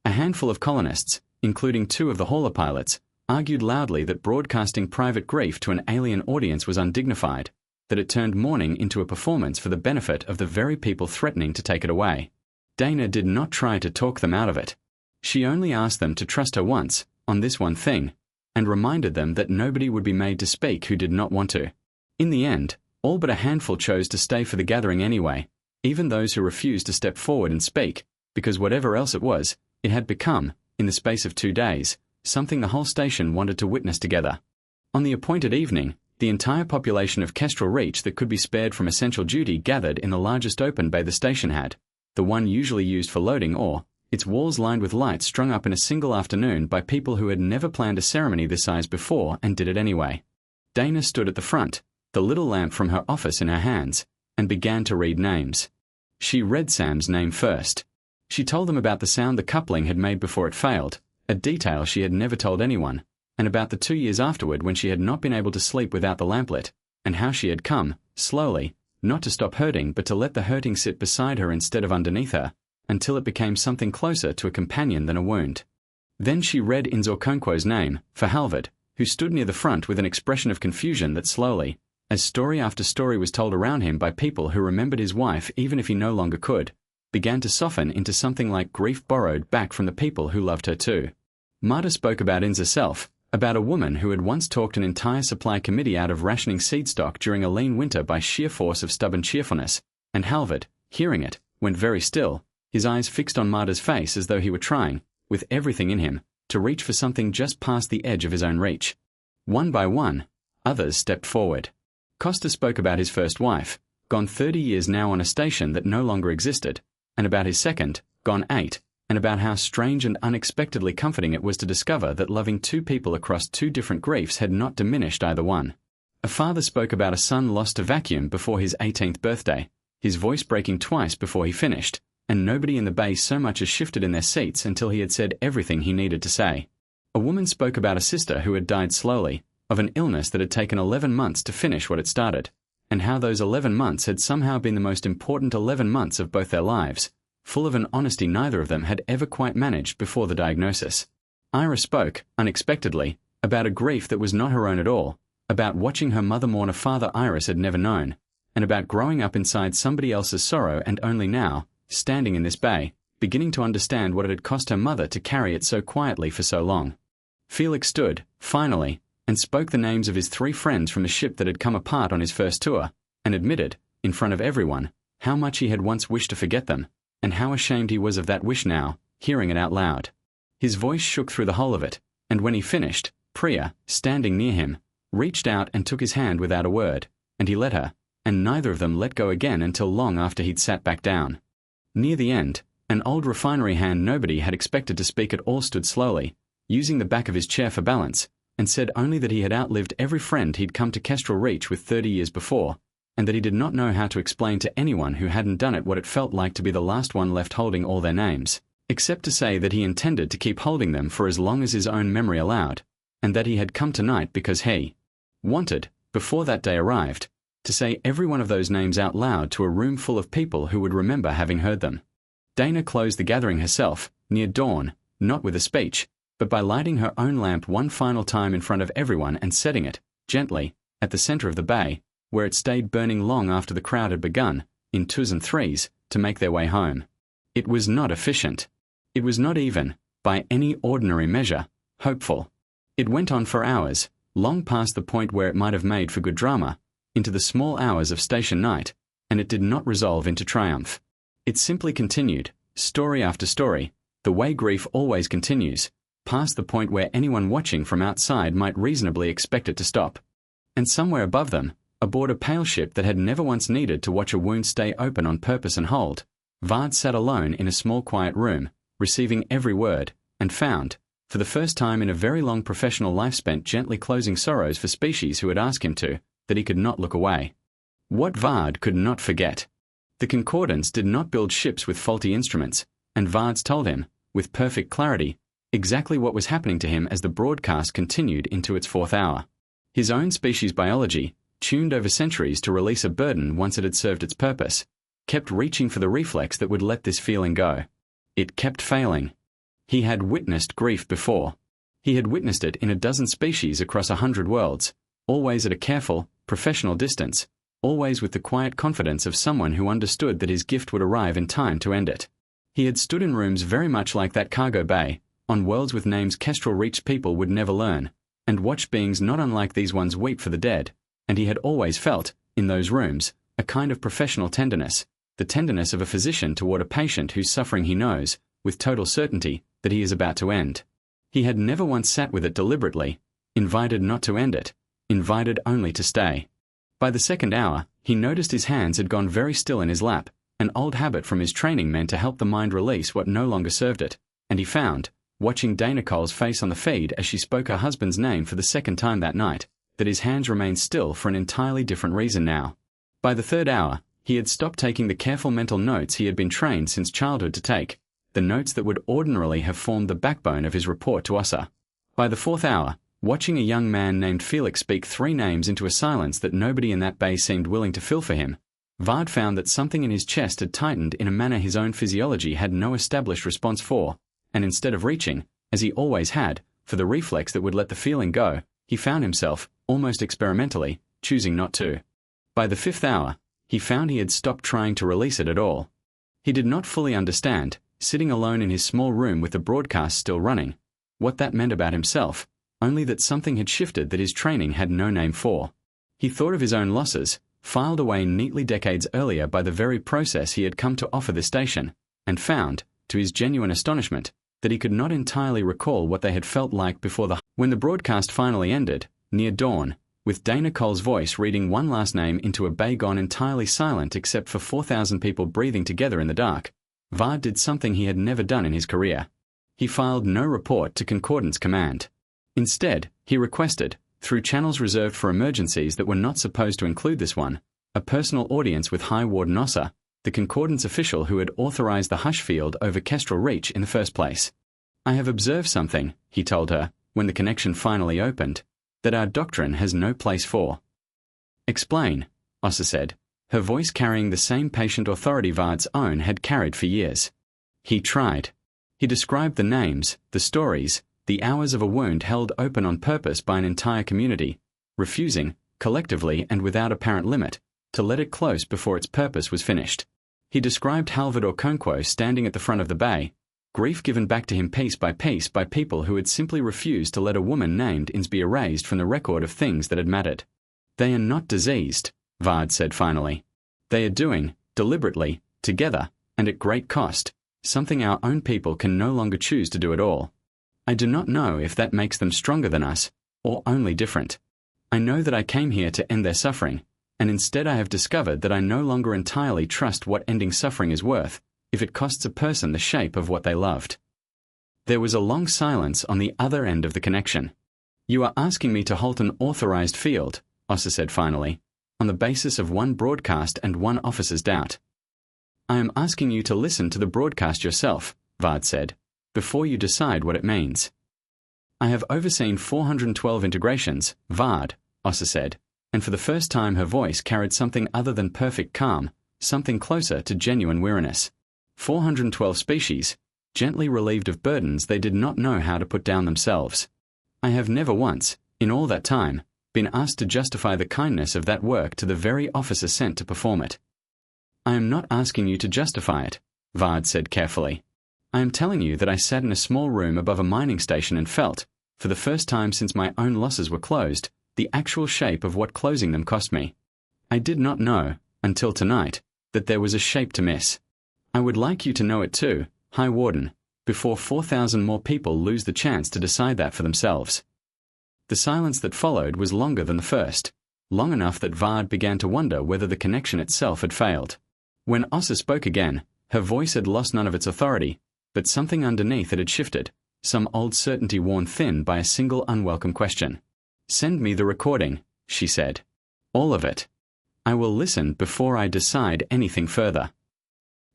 A handful of colonists, including 2 of the hauler pilots, argued loudly that broadcasting private grief to an alien audience was undignified, that it turned mourning into a performance for the benefit of the very people threatening to take it away. Dana did not try to talk them out of it. She only asked them to trust her once, on this one thing, and reminded them that nobody would be made to speak who did not want to. In the end, all but a handful chose to stay for the gathering anyway, even those who refused to step forward and speak, because whatever else it was, it had become, in the space of 2 days, something the whole station wanted to witness together. On the appointed evening, the entire population of Kestrel Reach that could be spared from essential duty gathered in the largest open bay the station had, the one usually used for loading or, its walls lined with lights strung up in a single afternoon by people who had never planned a ceremony this size before and did it anyway. Dana stood at the front, the little lamp from her office in her hands, and began to read names. She read Sam's name first. She told them about the sound the coupling had made before it failed, a detail she had never told anyone, and about the 2 years afterward when she had not been able to sleep without the lamp lit, and how she had come, slowly, not to stop hurting but to let the hurting sit beside her instead of underneath her, until it became something closer to a companion than a wound. Then she read Inzorkonkwo's name, for Halvard, who stood near the front with an expression of confusion that slowly, as story after story was told around him by people who remembered his wife even if he no longer could, began to soften into something like grief borrowed back from the people who loved her too. Marta spoke about In's herself, about a woman who had once talked an entire supply committee out of rationing seed stock during a lean winter by sheer force of stubborn cheerfulness, and Halvard, hearing it, went very still, his eyes fixed on Marta's face as though he were trying, with everything in him, to reach for something just past the edge of his own reach. One by one, others stepped forward. Costa spoke about his first wife, gone 30 years now on a station that no longer existed, and about his second, gone 8, and about how strange and unexpectedly comforting it was to discover that loving 2 people across 2 different griefs had not diminished either one. A father spoke about a son lost to vacuum before his 18th birthday, his voice breaking twice before he finished, and nobody in the bay so much as shifted in their seats until he had said everything he needed to say. A woman spoke about a sister who had died slowly, of an illness that had taken 11 months to finish what it started, and how those 11 months had somehow been the most important 11 months of both their lives, full of an honesty neither of them had ever quite managed before the diagnosis. Ira spoke, unexpectedly, about a grief that was not her own at all, about watching her mother mourn a father Iris had never known, and about growing up inside somebody else's sorrow and only now, standing in this bay, beginning to understand what it had cost her mother to carry it so quietly for so long. Felix stood, finally, and spoke the names of his 3 friends from the ship that had come apart on his first tour, and admitted, in front of everyone, how much he had once wished to forget them, and how ashamed he was of that wish now, hearing it out loud. His voice shook through the whole of it, and when he finished, Priya, standing near him, reached out and took his hand without a word, and he let her, and neither of them let go again until long after he'd sat back down. Near the end, an old refinery hand nobody had expected to speak at all stood slowly, using the back of his chair for balance, and said only that he had outlived every friend he'd come to Kestrel Reach with 30 years before, and that he did not know how to explain to anyone who hadn't done it what it felt like to be the last one left holding all their names, except to say that he intended to keep holding them for as long as his own memory allowed, and that he had come tonight because he wanted, before that day arrived, to say every one of those names out loud to a room full of people who would remember having heard them. Dana closed the gathering herself, near dawn, not with a speech, but by lighting her own lamp one final time in front of everyone and setting it, gently, at the center of the bay, where it stayed burning long after the crowd had begun, in twos and threes, to make their way home. It was not efficient. It was not even, by any ordinary measure, hopeful. It went on for hours, long past the point where it might have made for good drama, into the small hours of station night, and it did not resolve into triumph. It simply continued, story after story, the way grief always continues, past the point where anyone watching from outside might reasonably expect it to stop. And somewhere above them, aboard a pale ship that had never once needed to watch a wound stay open on purpose and hold, Vard sat alone in a small quiet room, receiving every word, and found, for the first time in a very long professional life spent gently closing sorrows for species who had asked him to, that he could not look away. What Vard could not forget. The Concordance did not build ships with faulty instruments, and Vards told him, with perfect clarity, exactly what was happening to him as the broadcast continued into its fourth hour. His own species biology, tuned over centuries to release a burden once it had served its purpose, kept reaching for the reflex that would let this feeling go. It kept failing. He had witnessed grief before. He had witnessed it in a dozen species across 100 worlds, always at a careful, professional distance, always with the quiet confidence of someone who understood that his gift would arrive in time to end it. He had stood in rooms very much like that cargo bay, on worlds with names Kestrel Reach people would never learn, and watched beings not unlike these ones weep for the dead, and he had always felt, in those rooms, a kind of professional tenderness, the tenderness of a physician toward a patient whose suffering he knows, with total certainty, that he is about to end. He had never once sat with it deliberately, invited not to end it, invited only to stay. By the second hour, he noticed his hands had gone very still in his lap, an old habit from his training meant to help the mind release what no longer served it, and he found, watching Dana Cole's face on the feed as she spoke her husband's name for the second time that night, that his hands remained still for an entirely different reason now. By the third hour, he had stopped taking the careful mental notes he had been trained since childhood to take, the notes that would ordinarily have formed the backbone of his report to Ossa. By the fourth hour, watching a young man named Felix speak 3 names into a silence that nobody in that bay seemed willing to fill for him, Vard found that something in his chest had tightened in a manner his own physiology had no established response for, and instead of reaching, as he always had, for the reflex that would let the feeling go, he found himself, almost experimentally, choosing not to. By the 5th hour, he found he had stopped trying to release it at all. He did not fully understand, sitting alone in his small room with the broadcast still running, what that meant about himself, only that something had shifted that his training had no name for. He thought of his own losses, filed away neatly decades earlier by the very process he had come to offer this station, and found, to his genuine astonishment, that he could not entirely recall what they had felt like before when the broadcast finally ended, near dawn, with Dana Cole's voice reading one last name into a bay gone entirely silent except for 4,000 people breathing together in the dark. Vard did something he had never done in his career. He filed no report to Concordance Command. Instead, he requested, through channels reserved for emergencies that were not supposed to include this one, a personal audience with High Warden Ossa, the Concordance official who had authorized the hush field over Kestrel Reach in the first place. "I have observed something," he told her, when the connection finally opened, "that our doctrine has no place for." "Explain," Ossa said, her voice carrying the same patient authority Vard's own had carried for years. He tried. He described the names, the stories, the hours of a wound held open on purpose by an entire community, refusing, collectively and without apparent limit, to let it close before its purpose was finished. He described Verdal Concordance standing at the front of the bay, grief given back to him piece by people who had simply refused to let a woman named Ins be erased from the record of things that had mattered. "They are not diseased," Vard said finally. "They are doing, deliberately, together, and at great cost, something our own people can no longer choose to do at all. I do not know if that makes them stronger than us, or only different. I know that I came here to end their suffering, and instead I have discovered that I no longer entirely trust what ending suffering is worth, if it costs a person the shape of what they loved." There was a long silence on the other end of the connection. "You are asking me to halt an authorized field," Ossa said finally, on the basis of one broadcast and one officer's doubt. I am asking you to listen to the broadcast yourself, Vard said, before you decide what it means. I have overseen 412 integrations, Vard, Ossa said, and for the first time her voice carried something other than perfect calm, something closer to genuine weariness. 412 species, gently relieved of burdens they did not know how to put down themselves. I have never once, in all that time, been asked to justify the kindness of that work to the very officer sent to perform it. I am not asking you to justify it, Vard said carefully. I am telling you that I sat in a small room above a mining station and felt, for the first time since my own losses were closed, the actual shape of what closing them cost me. I did not know, until tonight, that there was a shape to miss. I would like you to know it too, High Warden, before 4,000 more people lose the chance to decide that for themselves. The silence that followed was longer than the first, long enough that Vard began to wonder whether the connection itself had failed. When Ossa spoke again, her voice had lost none of its authority, but something underneath it had shifted, some old certainty worn thin by a single unwelcome question. Send me the recording, she said. All of it. I will listen before I decide anything further.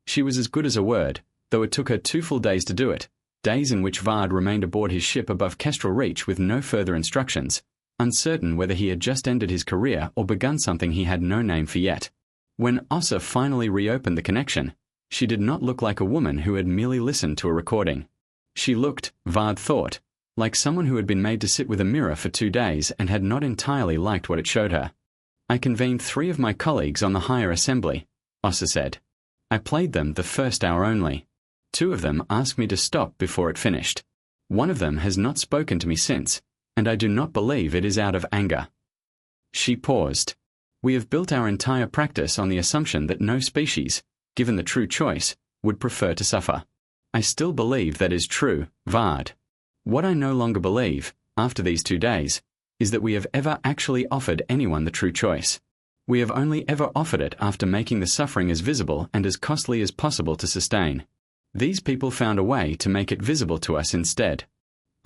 She was as good as a word, though it took her 2 full days to do it, days in which Vard remained aboard his ship above Kestrel Reach with no further instructions, uncertain whether he had just ended his career or begun something he had no name for yet. When Ossa finally reopened the connection, she did not look like a woman who had merely listened to a recording. She looked, Vard thought, like someone who had been made to sit with a mirror for 2 days and had not entirely liked what it showed her. I convened 3 of my colleagues on the higher assembly, Ossa said. I played them the first hour only. 2 of them asked me to stop before it finished. 1 of them has not spoken to me since, and I do not believe it is out of anger. She paused. We have built our entire practice on the assumption that no species, given the true choice, would prefer to suffer. I still believe that is true, Vard. What I no longer believe, after these 2 days, is that we have ever actually offered anyone the true choice. We have only ever offered it after making the suffering as visible and as costly as possible to sustain. These people found a way to make it visible to us instead.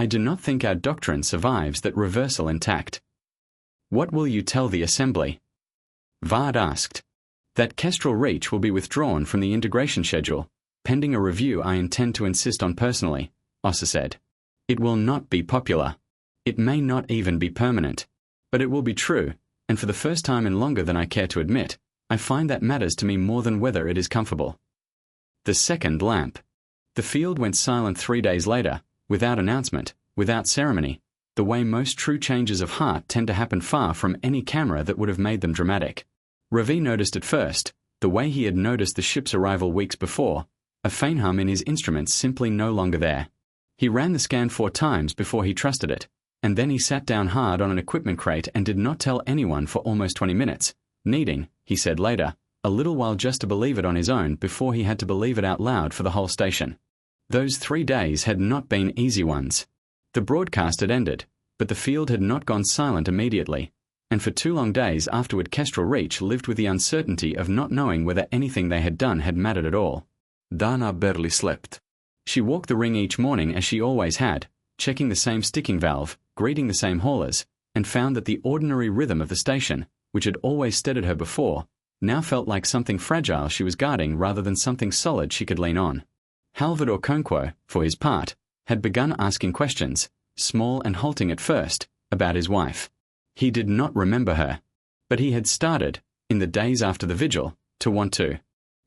I do not think our doctrine survives that reversal intact. What will you tell the assembly? Vard asked. That Kestrel Reach will be withdrawn from the integration schedule, pending a review I intend to insist on personally, Ossa said. It will not be popular. It may not even be permanent. But it will be true, and for the first time in longer than I care to admit, I find that matters to me more than whether it is comfortable. The second lamp. The field went silent 3 days later, without announcement, without ceremony, the way most true changes of heart tend to happen far from any camera that would have made them dramatic. Ravi noticed at first, the way he had noticed the ship's arrival weeks before, a faint hum in his instruments simply no longer there. He ran the scan 4 times before he trusted it, and then he sat down hard on an equipment crate and did not tell anyone for almost 20 minutes, needing, he said later, a little while just to believe it on his own before he had to believe it out loud for the whole station. Those 3 days had not been easy ones. The broadcast had ended, but the field had not gone silent immediately, and for 2 long days afterward Kestrel Reach lived with the uncertainty of not knowing whether anything they had done had mattered at all. Dana barely slept. She walked the ring each morning as she always had, checking the same sticking valve, greeting the same haulers, and found that the ordinary rhythm of the station, which had always steadied her before, now felt like something fragile she was guarding rather than something solid she could lean on. Halvard Okonkwo, for his part, had begun asking questions, small and halting at first, about his wife. He did not remember her, but he had started, in the days after the vigil, to want to.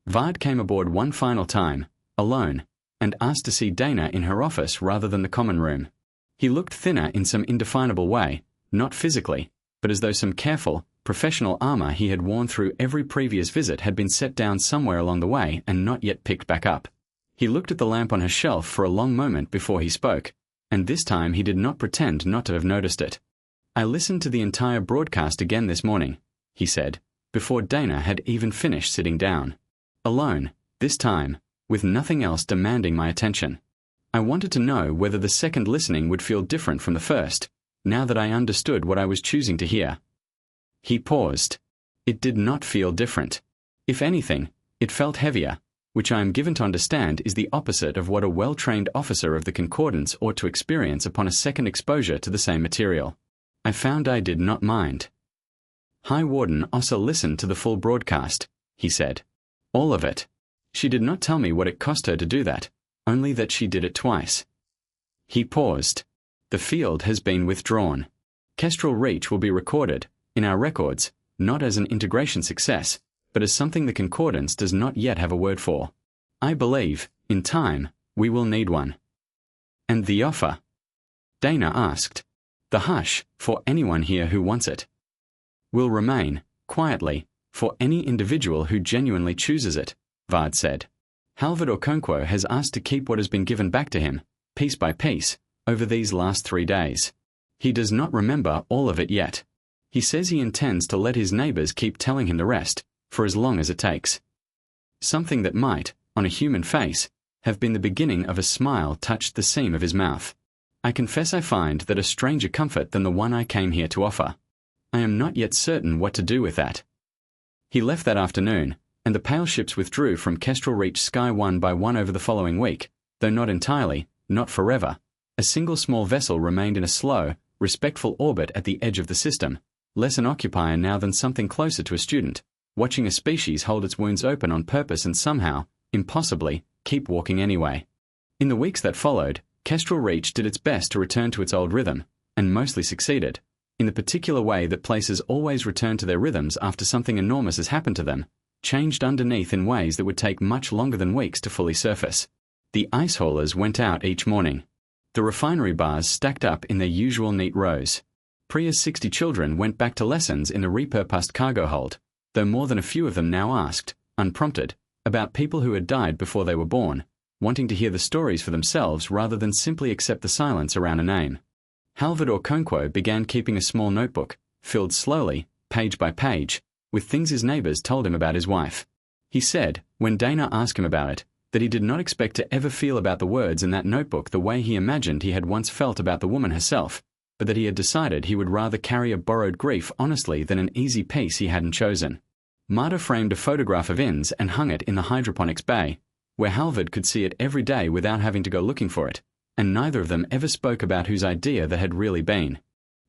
Vard came aboard one final time, alone, and asked to see Dana in her office rather than the common room. He looked thinner in some indefinable way, not physically, but as though some careful, professional armor he had worn through every previous visit had been set down somewhere along the way and not yet picked back up. He looked at the lamp on her shelf for a long moment before he spoke, and this time he did not pretend not to have noticed it. I listened to the entire broadcast again this morning, he said, before Dana had even finished sitting down. Alone, this time, with nothing else demanding my attention. I wanted to know whether the second listening would feel different from the first, now that I understood what I was choosing to hear. He paused. It did not feel different. If anything, it felt heavier, which I am given to understand is the opposite of what a well-trained officer of the Concordance ought to experience upon a second exposure to the same material. I found I did not mind. High Warden Ossa listened to the full broadcast, he said. All of it. She did not tell me what it cost her to do that, only that she did it twice. He paused. The field has been withdrawn. Kestrel Reach will be recorded, in our records, not as an integration success, but as something the Concordance does not yet have a word for. I believe, in time, we will need one. And the offer? Dana asked. The hush, for anyone here who wants it. Will remain, quietly, for any individual who genuinely chooses it, Vard said. Halvard Okonkwo has asked to keep what has been given back to him, piece by piece, over these last 3 days. He does not remember all of it yet. He says he intends to let his neighbors keep telling him the rest, for as long as it takes. Something that might, on a human face, have been the beginning of a smile touched the seam of his mouth. I confess I find that a stranger comfort than the one I came here to offer. I am not yet certain what to do with that. He left that afternoon, and the pale ships withdrew from Kestrel Reach sky one by one over the following week, though not entirely, not forever. A single small vessel remained in a slow, respectful orbit at the edge of the system, less an occupier now than something closer to a student, watching a species hold its wounds open on purpose and somehow, impossibly, keep walking anyway. In the weeks that followed, Kestrel Reach did its best to return to its old rhythm, and mostly succeeded, in the particular way that places always return to their rhythms after something enormous has happened to them, changed underneath in ways that would take much longer than weeks to fully surface. The ice haulers went out each morning. The refinery bars stacked up in their usual neat rows. Priya's 60 children went back to lessons in the repurposed cargo hold, though more than a few of them now asked, unprompted, about people who had died before they were born, wanting to hear the stories for themselves rather than simply accept the silence around a name. Halvard Okonkwo began keeping a small notebook, filled slowly, page by page, with things his neighbors told him about his wife. He said, when Dana asked him about it, that he did not expect to ever feel about the words in that notebook the way he imagined he had once felt about the woman herself, but that he had decided he would rather carry a borrowed grief honestly than an easy peace he hadn't chosen. Marta framed a photograph of Inns and hung it in the hydroponics bay, where Halvard could see it every day without having to go looking for it, and neither of them ever spoke about whose idea that had really been.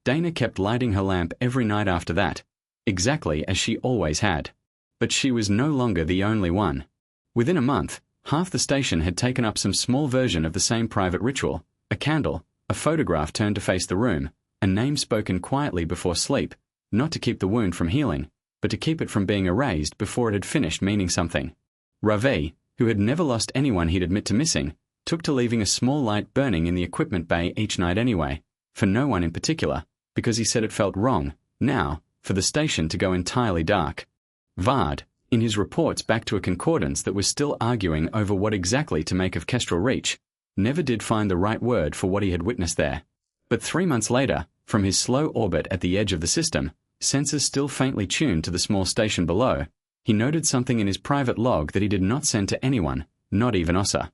Dana kept lighting her lamp every night after that, exactly as she always had. But she was no longer the only one. Within a month, half the station had taken up some small version of the same private ritual, a candle, a photograph turned to face the room, a name spoken quietly before sleep, not to keep the wound from healing, but to keep it from being erased before it had finished meaning something. Ravi, who had never lost anyone he'd admit to missing, took to leaving a small light burning in the equipment bay each night anyway, for no one in particular, because he said it felt wrong, now, for the station to go entirely dark. Vard, in his reports back to a concordance that was still arguing over what exactly to make of Kestrel Reach, never did find the right word for what he had witnessed there. But 3 months later, from his slow orbit at the edge of the system, sensors still faintly tuned to the small station below, he noted something in his private log that he did not send to anyone, not even Ossa.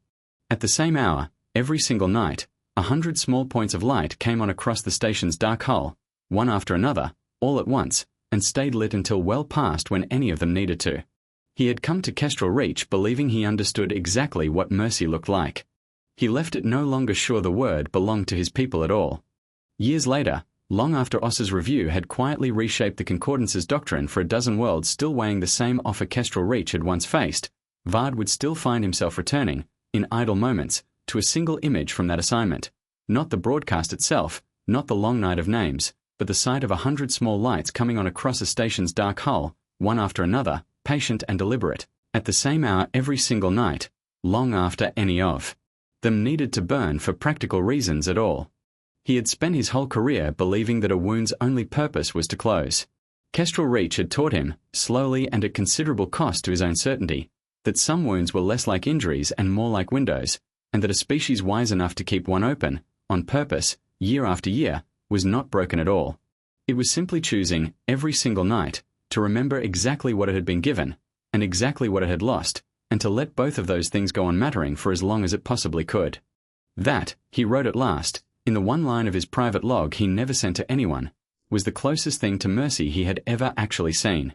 At the same hour, every single night, 100 small points of light came on across the station's dark hull, one after another, all at once, and stayed lit until well past when any of them needed to. He had come to Kestrel Reach believing he understood exactly what mercy looked like. He left it no longer sure the word belonged to his people at all. Years later, long after Ossa's review had quietly reshaped the Concordance's doctrine for a dozen worlds still weighing the same offer Kestrel Reach had once faced, Vard would still find himself returning, in idle moments, to a single image from that assignment. Not the broadcast itself, not the long night of names, but the sight of 100 small lights coming on across a station's dark hull, one after another, patient and deliberate, at the same hour every single night, long after any of them needed to burn for practical reasons at all. He had spent his whole career believing that a wound's only purpose was to close. Kestrel Reach had taught him, slowly and at considerable cost to his own certainty, that some wounds were less like injuries and more like windows, and that a species wise enough to keep one open, on purpose, year after year, was not broken at all. It was simply choosing, every single night, to remember exactly what it had been given, and exactly what it had lost, and to let both of those things go on mattering for as long as it possibly could. That, he wrote at last, in the one line of his private log he never sent to anyone, was the closest thing to mercy he had ever actually seen.